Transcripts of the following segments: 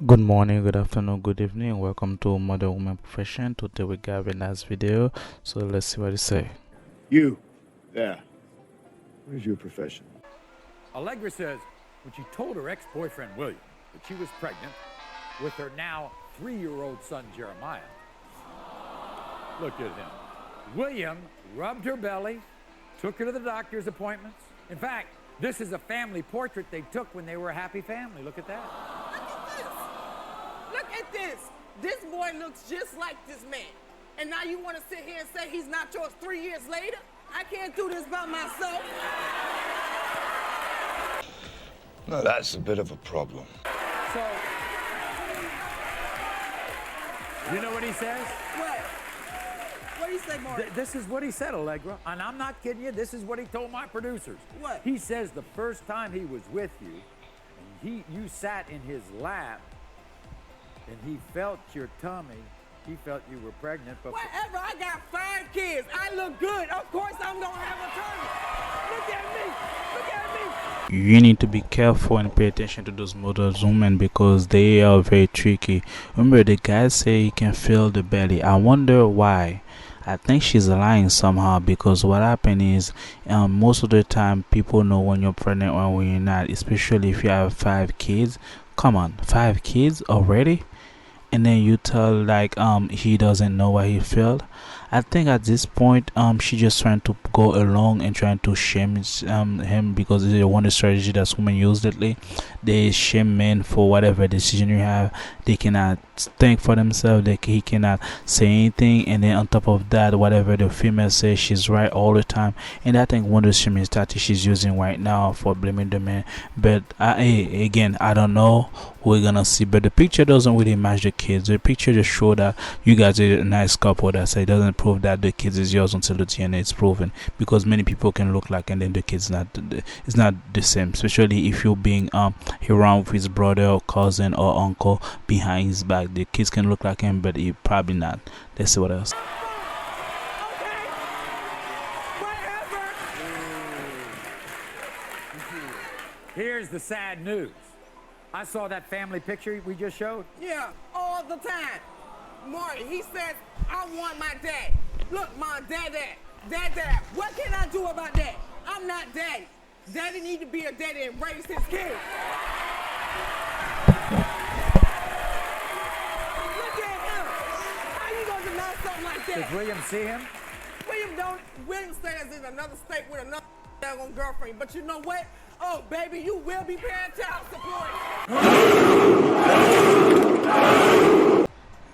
Good morning, good afternoon, good evening. Welcome to Modern Woman Profession. Today we got a nice video. So let's see what it say. You, there. What is your profession? Allegra says when she told her ex-boyfriend William that she was pregnant with her now 3-year-old son Jeremiah, look at him. William rubbed her belly, took her to the doctor's appointments. In fact, this is a family portrait they took when they were a happy family. Look at that. Look at this. This boy looks just like this man. And now you want to sit here and say he's not yours 3 years later? I can't do this by myself. No, that's a bit of a problem. So, you know what he says? What? What do you say, Mark? This is what he said, Allegra. And I'm not kidding you. This is what he told my producers. What? He says the first time he was with you, and you sat in his lap, and he felt your tummy. He felt you were pregnant, but Whatever. I got 5 kids. I look good. Of course I'm going to have a tummy. Look at me. Look at me. You need to be careful and pay attention to those models women because they are very tricky. Remember, the guys say he can feel the belly. I wonder why. I think she's lying somehow because what happened is most of the time people know when you're pregnant or when you're not, especially if you have 5 kids. Come on, 5 kids already? And then you tell like he doesn't know what he felt. I think at this point she just trying to go along and trying to shame him because it's one of the strategy that women use lately. They shame men for whatever decision you have. They cannot think for themselves. He cannot say anything, and then on top of that, whatever the female says, she's right all the time. And I think one of the shaming tactics she's using right now for blaming the man. But again, I don't know. We're gonna see, but the picture doesn't really match the kids. The picture just show that you guys are a nice couple. That's it doesn't prove that the kids is yours until the DNA is proven, because many people can look like and then the kids not it's not the same, especially if you're being around with his brother or cousin or uncle behind his back. The kids can look like him, but he probably not. Let's see what else. Okay. Whatever. here's the sad news. I saw that family picture we just showed. Yeah, all the time. Marty, he says, I want my dad. Look, Mom, dad. What can I do about that? I'm not daddy. Daddy need to be a daddy and raise his kids. Look at him. How you gonna deny something like that? Does William see him? William stays in another state with another daggone girlfriend. But you know what? Oh, baby, you will be paying child support.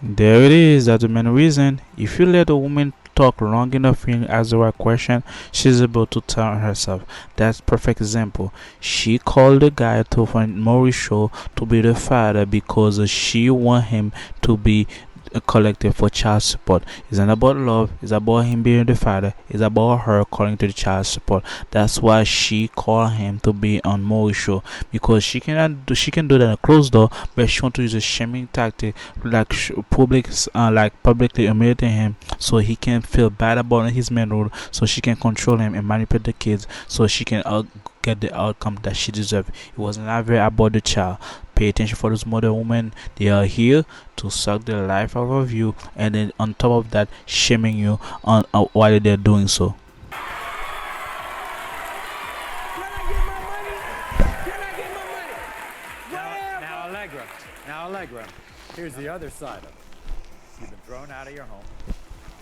There it is. That's the main reason. If you let a woman talk long enough and ask the right question, she's able to tell herself. That's perfect example. She called the guy to find Mauricio to be the father because she want him to be collected for child support. It's not about love. It's about him being the father. It's about her calling to the child support. That's why she called him to be on Mauricio, because she can do that in a closed door, but she want to use a shaming tactic like publicly humiliating him so he can feel bad about his manhood, so she can control him and manipulate the kids so she can get the outcome that she deserves. It was never about the child. Pay attention for those mother women. They are here to suck the life out of you, and then on top of that, shaming you on while they're doing so. Can I get my money? Can I get my money? Whatever. Now Allegra, here's the other side of it. You've been thrown out of your home.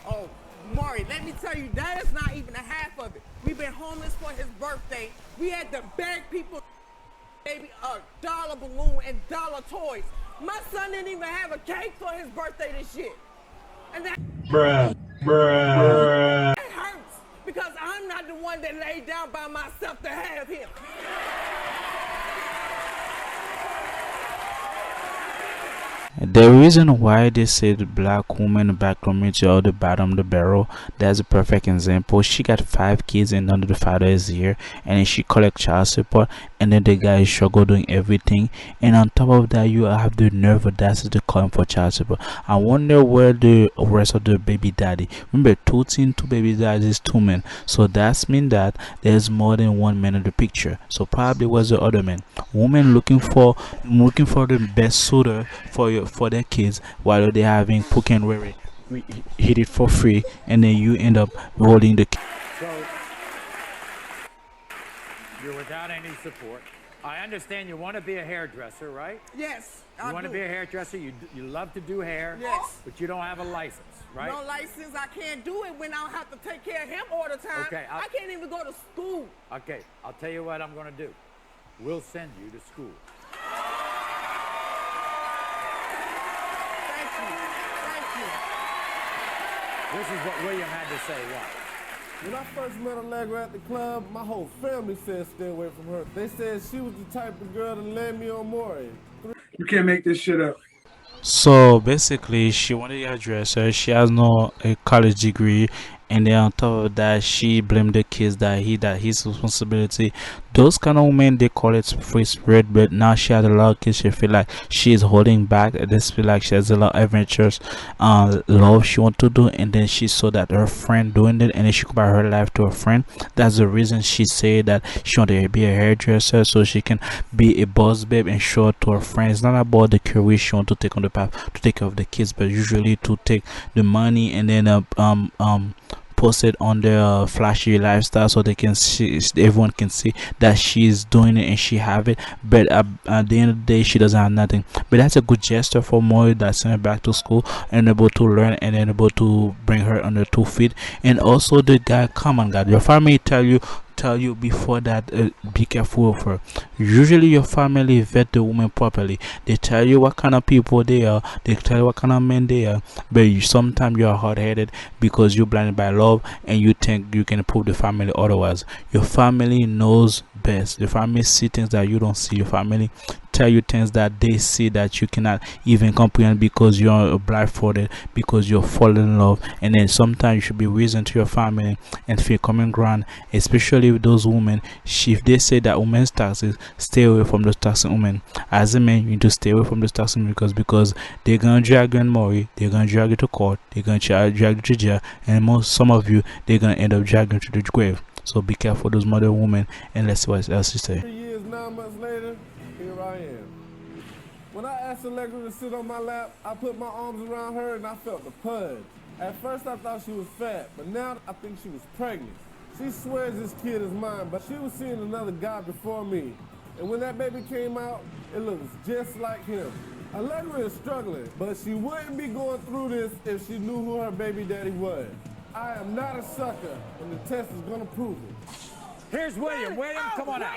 Oh, Maury, let me tell you, that is not even a half of it. We've been homeless for his birthday. We had to beg people, baby, a dollar balloon and dollar toys. My son didn't even have a cake for his birthday this year. And that hurts because I'm not the one that laid down by myself to have him. The reason why they say the black woman, black community are the bottom of the barrel, that's a perfect example. She got 5 kids and none of the father is here, and then she collect child support, and then the guy is struggle doing everything, and on top of that you have the nerve audacity to call him for child support. I wonder where the rest of the baby daddy. Remember, two baby daddies, 2 men. So that's mean that there's more than one man in the picture. So probably was the other man. Woman looking for the best suitor for their kids while they're having Pookie and Ray Ray. We hit it for free, and then you end up holding the. So you're without any support. I understand you want to be a hairdresser, right? Yes, You want to be a hairdresser. You love to do hair. Yes. But you don't have a license, right? No license. I can't do it when I have to take care of him all the time. Okay, I can't even go to school. Okay, I'll tell you what I'm going to do. We'll send you to school. Thank you. Thank you. This is what William had to say. What? When I first met Allegra at the club, my whole family said stay away from her. They said she was the type of girl to land me on Maury. You can't make this shit up. So basically, she wanted a hairdresser. She has no a college degree, and then on top of that, she blamed the kids that his responsibility. Those kind of women, they call it free spirit, but now she has a lot of kids. She feel like she is holding back. They feel like she has a lot of adventures, love she want to do, and then she saw that her friend doing it, and then she compare her life to her friend. That's the reason she said that she wanted to be a hairdresser so she can be a boss babe and show it to her friends. It's not about the career she want to take on the path to take care of the kids, but usually to take the money and then post it on their flashy lifestyle so they can see, everyone can see that she's doing it and she have it, but at the end of the day she doesn't have nothing. But that's a good gesture for Moy that sent her back to school and able to learn and then able to bring her on her 2 feet. And also the guy, come on God, your family tell you before that, be careful of her. Usually your family vet the woman properly. They tell you what kind of people they are, they tell you what kind of men they are, but sometimes you are hard-headed because you're blinded by love and you think you can prove the family otherwise. Your family knows best. Your family see things that you don't see. Your family tell you things that they see that you cannot even comprehend because you're blindfolded, because you're falling in love. And then sometimes you should be reason to your family and feel common ground, especially with those women. If they say that women's taxes, stay away from those taxing women. As a man, you need to stay away from those taxing women because they're gonna drag you in Maury, they're gonna drag you to court, they're gonna drag you to jail, and some of you, they're gonna end up dragging you to the grave. So be careful those mother women, and let's see what else she say. 3 years, 9 months later, here I am. When I asked Allegra to sit on my lap, I put my arms around her and I felt the pudge. At first I thought she was fat, but now I think she was pregnant. She swears this kid is mine, but she was seeing another guy before me. And when that baby came out, it looks just like him. Allegra is struggling, but she wouldn't be going through this if she knew who her baby daddy was. I am not a sucker, and the test is gonna prove it. Here's William. William, come on out.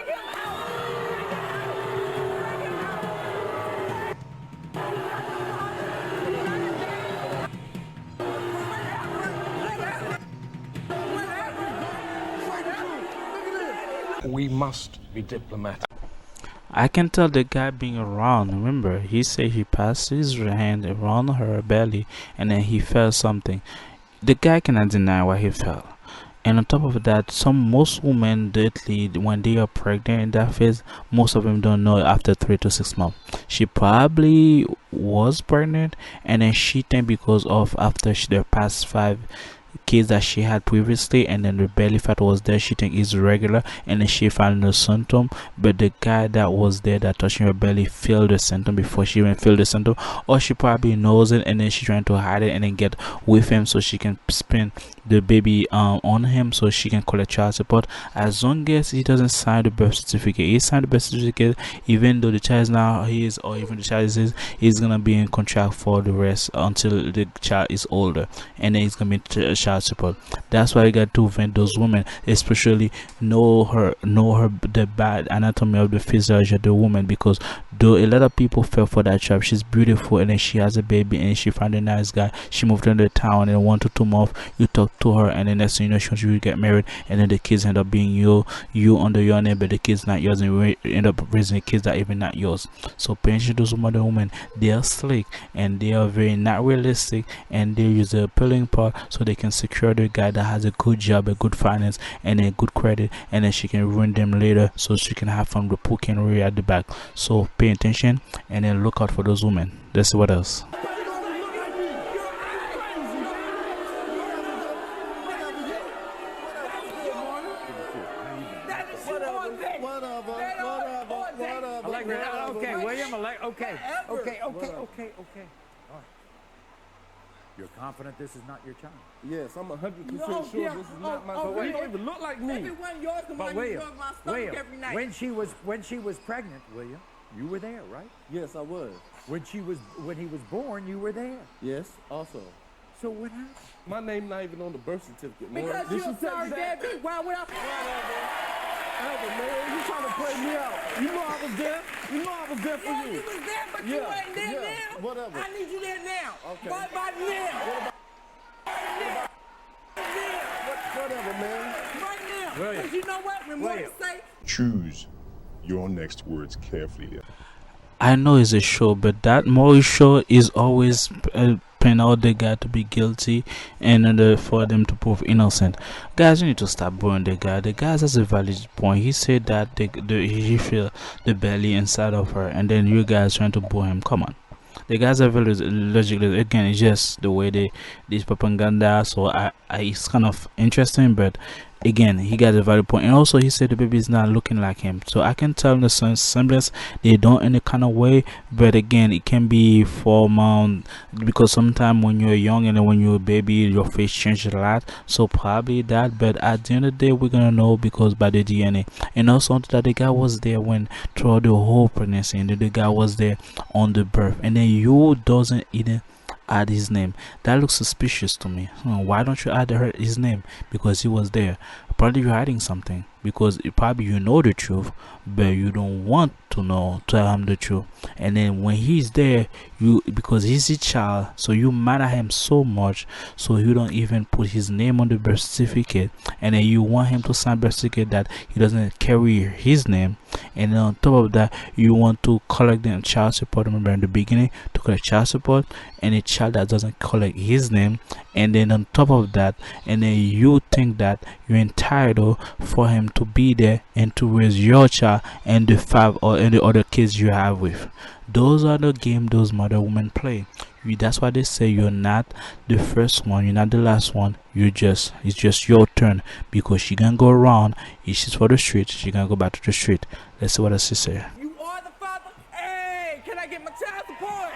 We must be diplomatic. I can tell the guy being around. Remember, he said he passed his hand around her belly and then he felt something. The guy cannot deny what he felt. And on top of that, most women lately, when they are pregnant in that phase, most of them don't know after 3 to 6 months. She probably was pregnant, and then she think because of after the past 5 kids that she had previously, and then the belly fat was there, she think is regular, and then she found no symptom. But the guy that was there that touching her belly felt the symptom before she even felt the symptom, or she probably knows it and then she trying to hide it and then get with him so she can spin the baby on him so she can collect child support. As long as he doesn't sign the birth certificate, he signed the birth certificate, even though the child is now his, or even the child is his, he's gonna be in contract for the rest until the child is older, and then he's gonna be child support. That's why you got to vent those women, especially know her the bad anatomy of the physiology of the woman, because though a lot of people fell for that trap. She's beautiful and then she has a baby and she found a nice guy. She moved into the town and 1 to 2 months you talk to her and the next thing you know she wants you to get married and then the kids end up being you under your name but the kids not yours and you end up raising kids that even not yours. So parents, those mother women, they are slick and they are very not realistic and they use the appealing part so they can secure the guy that has a good job, a good finance and a good credit, and then she can ruin them later so she can have fun with Pookie and Ray at the back. So pay attention and then look out for those women. Let's see what else. Okay, William, okay. All right. You're confident this is not your child? Yes, I'm 100% sure this is not my son. He don't even look like me. Everyone yours, the But one you rub my stomach every night. when she was pregnant, William, you were there, right? Yes, I was. When he was born, you were there. Yes, also. So what happened? My name not even on the birth certificate. Because you're a surrogate. Why would Whatever, man. You trying to play me out. You know I was there. You know I was there for Yeah, you. you was there, but you wasn't there now. Whatever. I need you there now. Okay. Right about now. Whatever, man. Right now. William. Because you know what? When Morgan say, Choose your next words carefully. I know it's a show, but that Maury show is always paying out the guy to be guilty in order for them to prove innocent. Guys, you need to stop booing the guy. The guy has a valid point. He said that he feel the belly inside of her, and then you guys trying to boo him. Come on. The guys are very logically, again, it's just the way this propaganda. So it's kind of interesting, but again, he got a valid point. And also he said the baby is not looking like him, so I can tell the semblance they don't in a kind of way, but again it can be formal because sometimes when you're young and then when you're a baby your face changes a lot, so probably that. But at the end of the day we're gonna know because by the DNA. And also that the guy was there when throughout the whole pregnancy and the guy was there on the birth, and then you doesn't even add his name. That looks suspicious to me. Why don't you add his name? Because he was there. Probably you're hiding something because probably you know the truth but you don't want to tell him the truth, and then when he's there because he's a child, so you mad at him so much so you don't even put his name on the birth certificate, and then you want him to sign birth certificate that he doesn't carry his name, and then on top of that you want to collect the child support. Remember in the beginning to collect child support and a child that doesn't collect his name, and then on top of that, and then you think that you're entitled for him to be there and to raise your child and the 5 or any other kids you have with. Those are the game those mother women play. That's why they say you're not the first one, you're not the last one. It's just your turn, because she gonna go around. If she's for the street, she gonna go back to the street. Let's see what her sister say. you are the father? Hey, can I get my child support?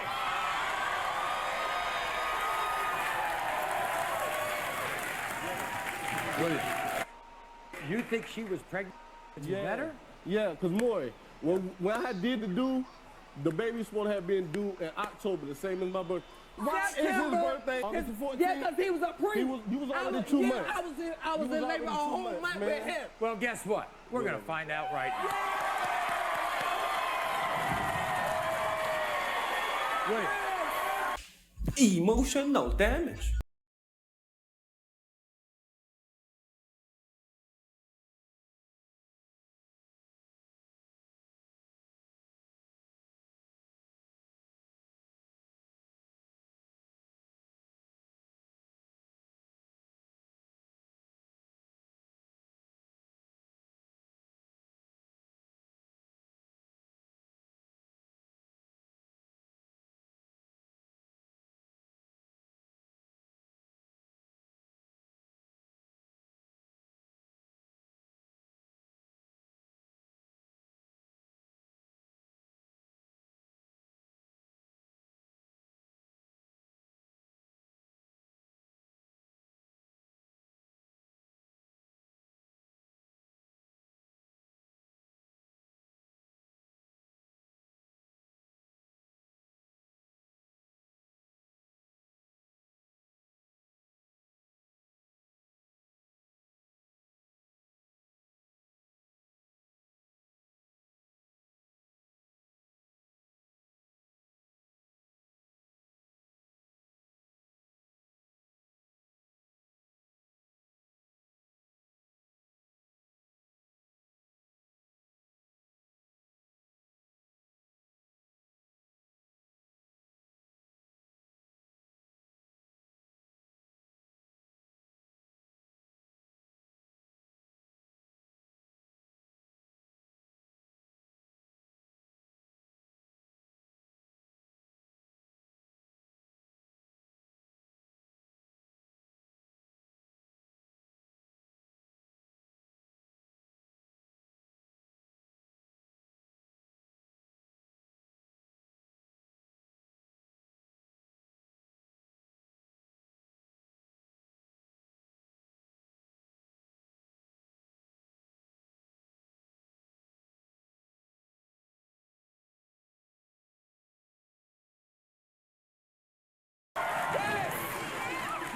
You think she was pregnant? You met her? Yeah, because Maury, when I did the baby's supposed to have been due in October, the same as my birthday. Why is his birthday August the 14th? Yeah, because he was a pre. He was already 2 months. I was in labor a whole month with him. Well, guess what? We're going to find out right now. Wait. Emotional damage.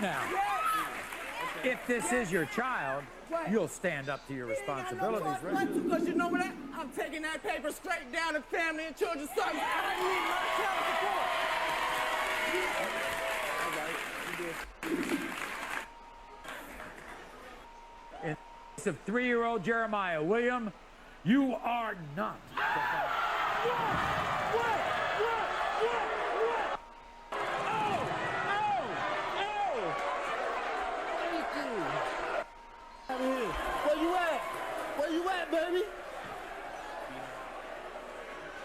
Now, if this is your child, you'll stand up to your responsibilities, right? Because you know what? I'm taking that paper straight down to Family and Children's Service. I need my child support. In the case of 3-year-old Jeremiah, William, you are not the father. What? Where you at? Where you at, baby?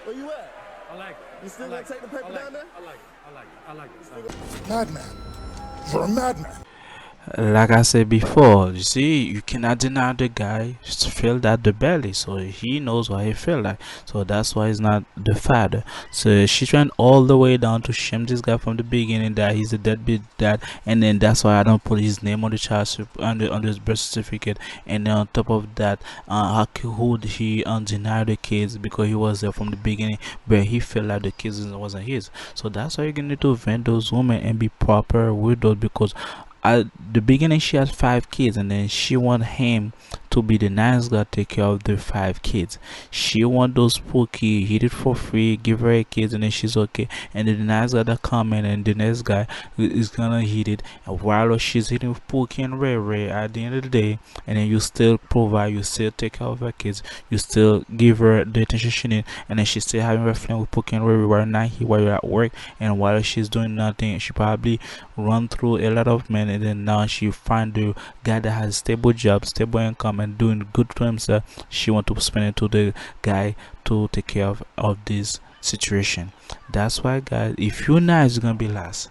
Where you at? I like it. You still gonna take the paper down there? I like it. Madman. You're a madman. Like I said before, you see, you cannot deny the guy feel that the belly, so he knows what he feel like. So that's why he's not the father. So she trying all the way down to shame this guy from the beginning that he's a deadbeat dad, and then that's why I don't put his name on the on his birth certificate. And then on top of that, how could he deny the kids because he was there from the beginning, but he felt like the kids wasn't his. So that's why you need to vent those women and be proper with those, because at the beginning she had 5 kids, and then she want him to be the nice guy, take care of the 5 kids. She want those Pookie, hit it for free, give her a kids, and then she's okay. And then the nice guy that come in, and the next guy is gonna hit it, and while she's hitting with Pookie and Ray Ray at the end of the day, and then you still provide, you still take care of her kids, you still give her the attention she needs, and then she's still having her fling with Pookie and Ray Ray while not here, while you're at work, and while she's doing nothing. She probably run through a lot of men, and then now she find the guy that has stable job, stable income, and doing good to himself. She want to spend it to the guy to take care of this situation. That's why, guys, if you're nice, you're gonna be last.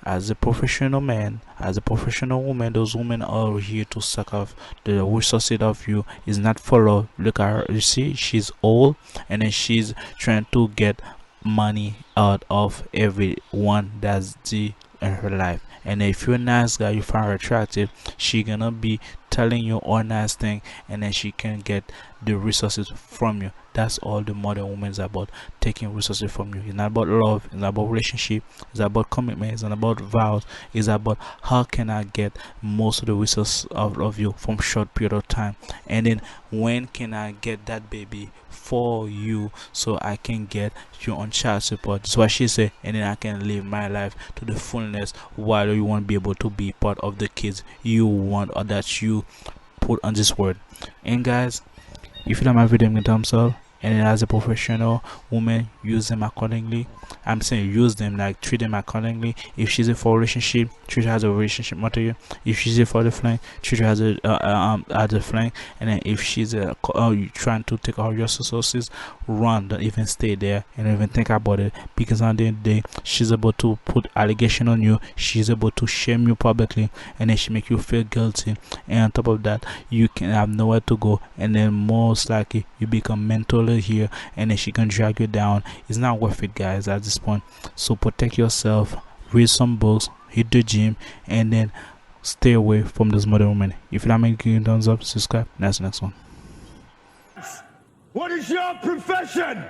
As a professional man, as a professional woman, those women are here to suck off the resources of you. Is not follow. Look at her, you see, she's old, and then she's trying to get money out of everyone that's in her life. And if you're a nice guy, you find her attractive, she gonna be telling you all nice thing, and then she can get the resources from you. That's all the modern woman is about, taking resources from you. It's not about love, it's not about relationship, it's about commitment, it's not about vows, it's about how can I get most of the resources of you from short period of time, and then when can I get that baby for you so I can get you on child support. That's what she said, and then I can live my life to the fullness while you won't be able to be part of the kids you want or that you put on this world. And guys, if you like my video, give me a thumbs up, and then as a professional woman, use them accordingly. I'm saying use them, like treat them accordingly. If she's a for relationship, treat her as a relationship material. If she's a for the flank, treat her as a flank. And then if she's trying to take all your resources, run, don't even stay there and don't even think about it, because at the end of the day, she's about to put allegation on you, she's about to shame you publicly, and then she make you feel guilty, and on top of that, you can have nowhere to go, and then most likely you become mentally here, and then she can drag you down. It's not worth it, guys, at this point. So protect yourself, read some books, hit the gym, and then stay away from those modern women. If you like me, give me a thumbs up, subscribe. That's the next one. What is your profession?